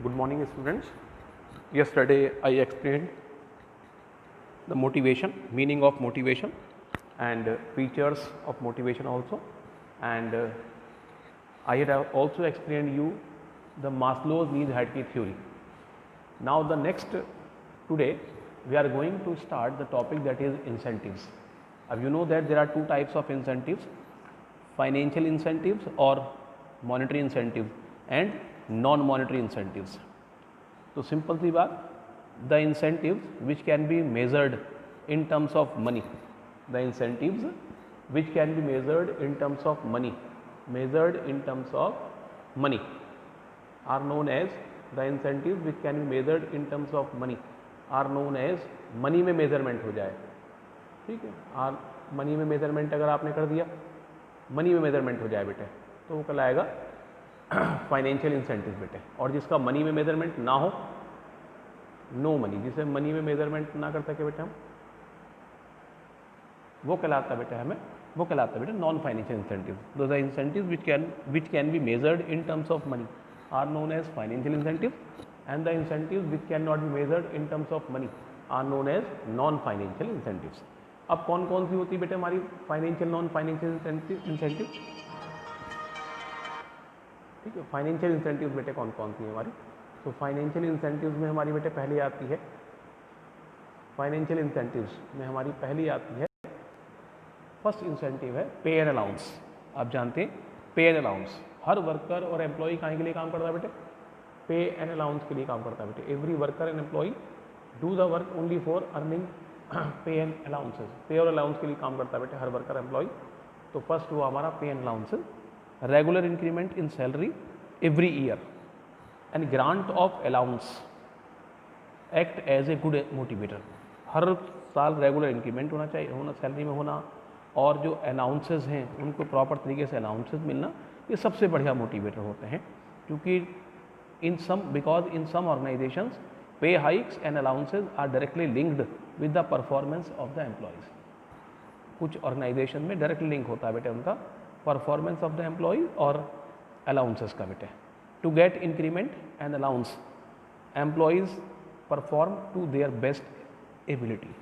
Good morning, students. Yesterday I explained the motivation, meaning of motivation, and features of motivation also, and I had also explained you the Maslow's need hierarchy theory. Now the next today we are going to start the topic that is incentives. You know that there are two types of incentives: financial incentives or monetary incentives and non-monetary incentives. तो simple सी बात, the incentives which can be measured in terms of money, the incentives which can be measured in terms of money, are known as the incentives which can be measured in terms of money are known as money में measurement हो जाए, ठीक है। और money में measurement अगर आपने कर दिया, मनी में मेजरमेंट हो जाए बेटे, तो वो कहलाएगा फाइनेंशियल इंसेंटिव बेटे। और जिसका मनी में मेजरमेंट ना हो, नो मनी, जिसे मनी में मेजरमेंट ना कर सके बेटे हम, वो कहलाता बेटे non financial incentive. Those the incentive which can be measured in terms of money are known as financial incentive, and the incentive which can not be measured in terms of money are known as non financial incentives. अब कौन कौन सी होती है बेटे हमारी financial non financial incentive, ठीक है। Financial incentive बेटे कौन कौन सी है हमारी? तो फाइनेंशियल इंसेंटिव्स में हमारी बेटे पहली आती है, फाइनेंशियल इंसेंटिव्स में हमारी पहली आती है, फर्स्ट इंसेंटिव है पे एंड अलाउंस। आप जानते हैं पे एंड अलाउंस, हर वर्कर और एम्प्लॉय काहे के लिए काम करता है बेटे? पे एंड अलाउंस के लिए काम करता है बेटे। Every worker and employ do the work only for earning pay and allowances. Pay और अलाउंस के लिए काम करता है बेटे हर वर्कर एम्प्लॉय। तो फर्स्ट हुआ हमारा pay and allowances, regular increment in salary every year and grant of allowance act as a good motivator. हर साल रेगुलर इंक्रीमेंट होना चाहिए, होना सैलरी में होना, और जो अनाउंसेस हैं उनको प्रॉपर तरीके से अनाउंसेस मिलना, ये सबसे बढ़िया मोटिवेटर होते हैं। क्योंकि because in some organisations pay hikes and allowances are directly linked with the performance of the employees. कुछ ऑर्गेनाइजेशन में डायरेक्टली लिंक होता है बेटे उनका परफॉर्मेंस ऑफ द एम्प्लॉय और अलाउंसेस का बेटे। To get increment and allowance employees perform to their best ability.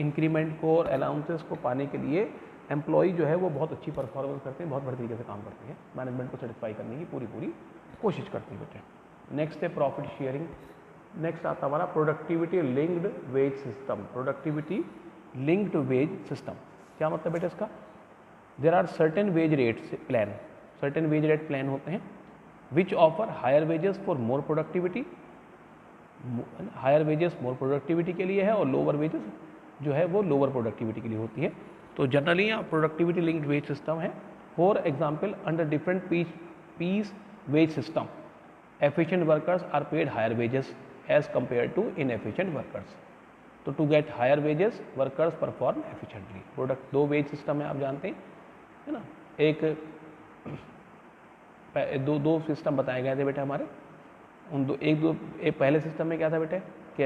Increment को और अलाउंसेस को पाने के लिए एम्प्लॉय जो है वो बहुत अच्छी परफॉर्मेंस करते हैं, बहुत बड़े तरीके से काम करते हैं, मैनेजमेंट को सेटिस्फाई करने की पूरी कोशिश करते हैं बेटे। नेक्स्ट है प्रॉफिट शेयरिंग। नेक्स्ट आता हमारा productivity linked wage system. Productivity linked wage system क्या मतलब बेटे इसका? There are certain wage rates plan, certain wage rate plan होते हैं which offer higher wages for more productivity. Higher wages more productivity के लिए है और लोअर वेजेस जो है वो लोअर प्रोडक्टिविटी के लिए होती है। तो जनरली यहाँ प्रोडक्टिविटी लिंक्ड वेज सिस्टम है। For example under different piece wage system efficient workers are paid higher wages as compare to inefficient workers. तो to get higher wages workers perform efficiently. Product दो wage system है, आप जानते हैं, है ना। दो सिस्टम बताए गए थे बेटे हमारे। एक पहले सिस्टम में क्या था बेटे कि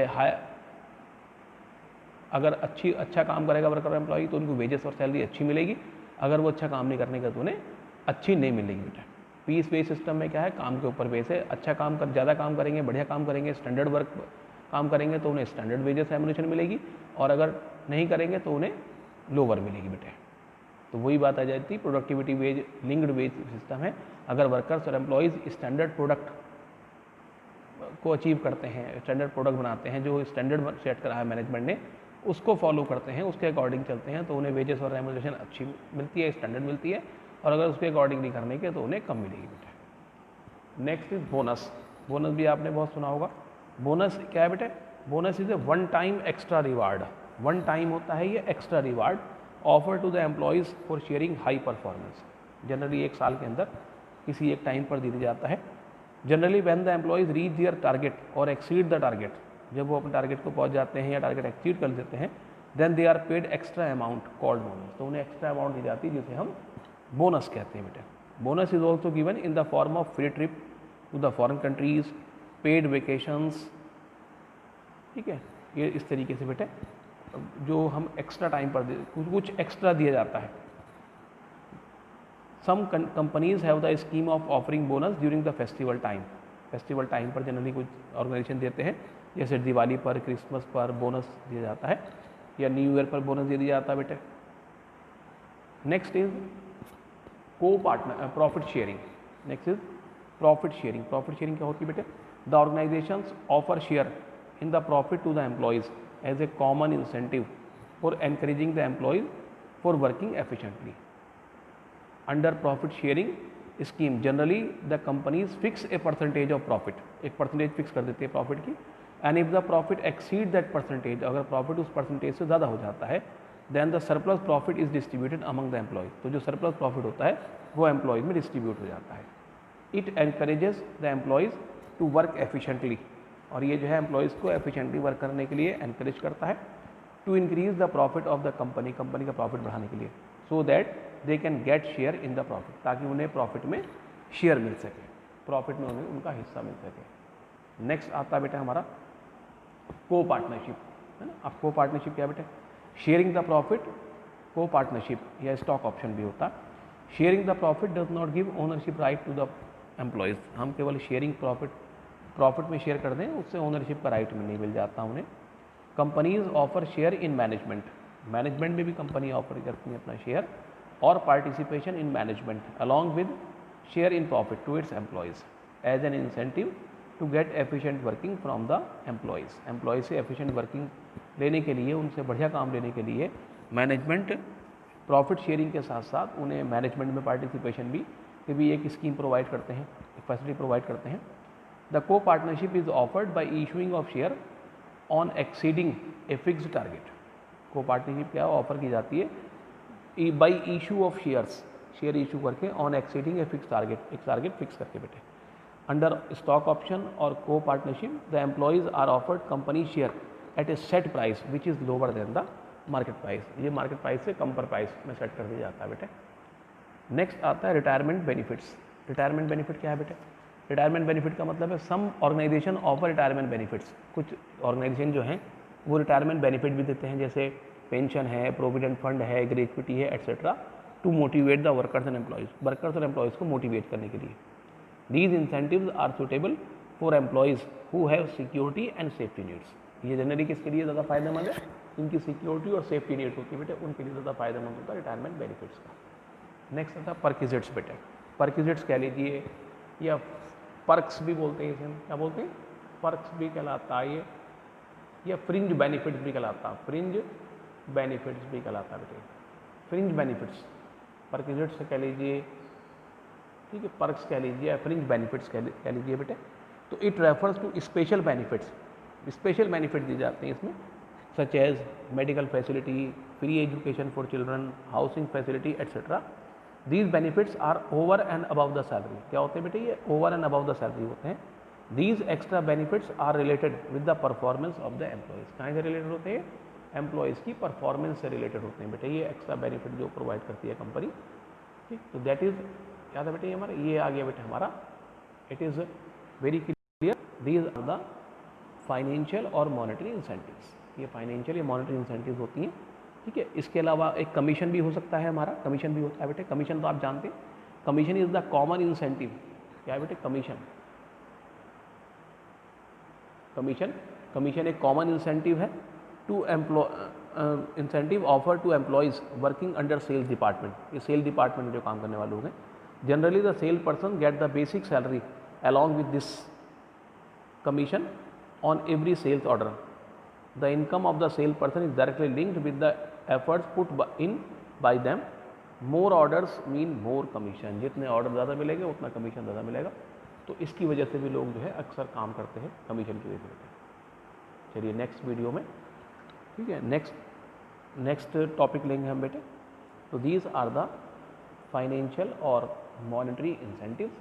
अगर अच्छा काम करेगा वर्कर एम्प्लॉय तो उनको वेजेस और सैलरी अच्छी मिलेगी, अगर वो अच्छा काम नहीं करने का तो उन्हें अच्छी नहीं मिलेगी बेटा। पीस वेज सिस्टम में क्या है, काम के ऊपर बेस है, ज़्यादा काम करेंगे, बढ़िया काम करेंगे, स्टैंडर्ड वर्क काम करेंगे तो उन्हें स्टैंडर्ड वेजेस एमुलेशन मिलेगी, और अगर नहीं करेंगे तो उन्हें लोअर मिलेगी बेटे। तो वही बात आ जाती है, productivity wage linked wage system है। अगर वर्कर्स और एम्प्लॉयज़ स्टैंडर्ड प्रोडक्ट को अचीव करते हैं, स्टैंडर्ड प्रोडक्ट बनाते हैं, जो स्टैंडर्ड सेट करा है मैनेजमेंट ने, उसको फॉलो करते हैं, उसके अकॉर्डिंग चलते हैं, तो उन्हें वेजेस और रेमुनरेशन अच्छी मिलती है, स्टैंडर्ड मिलती है। और अगर उसके अकॉर्डिंग नहीं करने के तो उन्हें कम मिलेगी बेटे। Next is bonus. बोनस भी आपने बहुत सुना होगा। बोनस क्या है बेटे? Bonus is a one time extra reward. One time होता है ये extra reward offer to the employees for sharing high performance. Generally एक साल के अंदर किसी एक टाइम पर दिया जाता है। Generally when the employees reach their target और एक्सीड द टारगेट, जब वो अपने टारगेट को पहुंच जाते हैं या टारगेट एक्सीड कर देते हैं, then they are paid extra amount called bonus. तो उन्हें एक्स्ट्रा अमाउंट दी जाती है जिसे हम बोनस कहते हैं बेटे। Bonus is also given in the form of free trip to the foreign countries, paid vacations, ठीक है। ये इस तरीके से बेटे जो हम एक्स्ट्रा टाइम पर कुछ एक्स्ट्रा दिया जाता है। Some companies have the scheme of offering bonus during the festival time. Festival time पर जनरली कुछ ऑर्गेनाइजेशन देते हैं, जैसे दिवाली पर, क्रिसमस पर बोनस दिया जाता है या न्यू ईयर पर बोनस दे दिया जाता है बेटे। Next is co partner profit sharing. Next is profit sharing. Profit sharing क्या होती है बेटे? The organisations offer share in the profit to the employees as a common incentive for encouraging the employees for working efficiently. Under profit sharing scheme generally the companies fix a percentage of profit, एक percentage fix कर देते हैं profit की, and if the profit exceed that percentage, अगर profit उस percentage से ज़्यादा हो जाता है, then the surplus profit is distributed among the employees, तो जो सरप्लस प्रॉफिट होता है वो एम्प्लॉयज़ में डिस्ट्रीब्यूट हो जाता है। It encourages the employees to work efficiently, और ये जो है एम्प्लॉयज़ को एफिशिएंटली वर्क करने के लिए एनकरेज करता है। To increase the profit of the company, company का प्रॉफिट बढ़ाने के लिए, so that they can get share in the profit, ताकि उन्हें प्रॉफिट में शेयर मिल सके, प्रॉफिट में उन्हें उनका हिस्सा मिल सके। नेक्स्ट आता है बेटा हमारा को पार्टनरशिप, है ना। अब को पार्टनरशिप क्या बेटा? Sharing the profit, co partnership या स्टॉक ऑप्शन भी होता है। Sharing the profit does not give ownership right to the employees, हम केवल शेयरिंग प्रॉफिट में शेयर कर दें, उससे ओनरशिप का राइट नहीं मिल जाता उन्हें। Companies offer share in management, management में भी कंपनी ऑफर करती है अपना शेयर, और participation in management along with share in profit to its employees as an incentive to get efficient working from the employees. Employees से efficient working लेने के लिए, उनसे बढ़िया काम लेने के लिए मैनेजमेंट प्रॉफिट शेयरिंग के साथ साथ उन्हें मैनेजमेंट में पार्टिसिपेशन भी एक स्कीम प्रोवाइड करते हैं, एक फैसिलिटी प्रोवाइड करते हैं। The co partnership is offered by issuing of share on exceeding a fixed target. Co partnership क्या ऑफर की जाती है? By issue of shares, share issue करके on exceeding a fix target, एक टारगेट फिक्स करके बेटे। अंडर स्टॉक ऑप्शन और co partnership the employees are offered company share at a set price which is lower than the market price, ये market price से कम पर price में set कर दिया जाता है बेटे। नेक्स्ट आता है रिटायरमेंट बेनिफिट्स। रिटायरमेंट बेनिफिट क्या है बेटे? रिटायरमेंट बेनिफिट का मतलब है सम ऑर्गेनाइजेशन ऑफर रिटायरमेंट बेनिफिट्स, कुछ ऑर्गेनाइजेशन जो हैं वो रिटायरमेंट बेनिफिट भी देते हैं, जैसे पेंशन है, प्रोविडेंट फंड है, ग्रेच्युटी है, etcetera, to motivate the workers and employees, workers और एम्प्लॉयज़ को मोटिवेट करने के लिए। These incentives are suitable for employees who have security and safety needs, ये जनरली किसके लिए ज़्यादा फायदेमंद है? इनकी सिक्योरिटी और सेफ्टी नीड होती है बेटे, उनके लिए ज़्यादा फायदेमंद होता है रिटायरमेंट बेनिफिट्स का। नेक्स्ट आता है परक्विजिट्स बेटे। परक्विजिट्स कह लीजिए या पर्क्स भी बोलते हैं इसे, क्या बोलते हैं? पर्क्स भी कहलाता है ये, या फ्रिंज बेनिफिट्स भी कहलाता है, फ्रिंज बेनिफिट्स भी कहलाता है बेटे। फ्रिंज बेनिफिट्स परक्विजिट्स कह लीजिए, ठीक है, पर्क्स कह लीजिए या फ्रिंज बेनिफिट्स कह लीजिए बेटे। तो it refers to special benefits, special benefit दिए जाते हैं इसमें, such as medical facility, free education for children, housing facility etcetera. These benefits are over and above the salary, क्या होते हैं बेटे? ये over and above the salary होते हैं। These extra benefits are related with the performance of the employees, कहाँ से related होते हैं? एम्प्लॉयज़ की परफॉर्मेंस से रिलेटेड होते हैं बेटे, ये एक्स्ट्रा बेनिफिट जो प्रोवाइड करती है कंपनी, ठीक। तो दैट इज क्या था बेटे? ये हमारा ये आ गया बेटे हमारा, it is very clear, these are the financial और मॉनेटरी इंसेंटिव्स, ये फाइनेंशियल या मॉनेटरी इंसेंटिव्स होती हैं, ठीक है। इसके अलावा एक कमीशन भी हो सकता है हमारा, कमीशन भी होता है बेटे। कमीशन तो आप जानते हैं, commission is the common incentive, क्या है बेटे? कमीशन, कमीशन एक कॉमन इंसेंटिव है to incentive offer to employees working under sales department, ये सेल डिपार्टमेंट में जो काम करने वाले लोग हैं। Generally the sale person get the basic salary along with this commission on every sales order. The income of the sale person is directly linked with the efforts put in by them. More orders mean more commission, जितने order ज़्यादा मिलेंगे उतना commission ज़्यादा मिलेगा, तो इसकी वजह से भी लोग जो है अक्सर काम करते हैं कमीशन की वजह से। चलिए नेक्स्ट वीडियो में, ठीक है, नेक्स्ट टॉपिक लेंगे हम बेटे। तो दीज आर द फाइनेंशियल और मॉनेटरी इंसेंटिव्स